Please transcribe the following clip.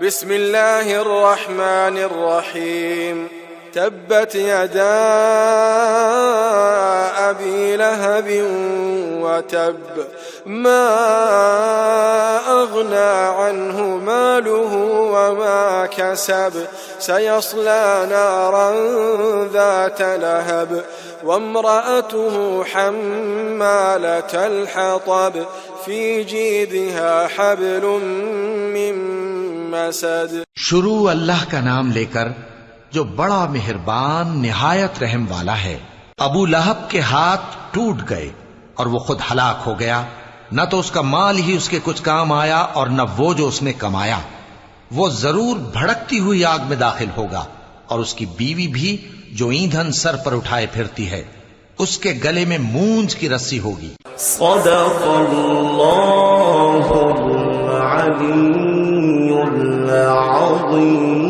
बिस्मिल्लाहिर रहमानिर रहीम। तब्बत यदा अबी लहब व तब मा अग़ना अन्हु मालुहु व मा कसब सयस्ला नारन ज़ात लहब वम्रअतुहु हम्मालतल हतब फी जीदिहा हब्लुम मिन मसद। शुरू अल्लाह का नाम लेकर जो बड़ा मेहरबान निहायत रहम वाला है। अबू लहब के हाथ टूट गए और वो खुद हलाक हो गया। न तो उसका माल ही उसके कुछ काम आया और न वो जो उसने कमाया। वो जरूर भड़कती हुई आग में दाखिल होगा और उसकी बीवी भी जो ईंधन सर पर उठाए फिरती है, उसके गले में मूंज की रस्सी होगी। सदक़ल्लाहुल अलीयुल अज़ीम।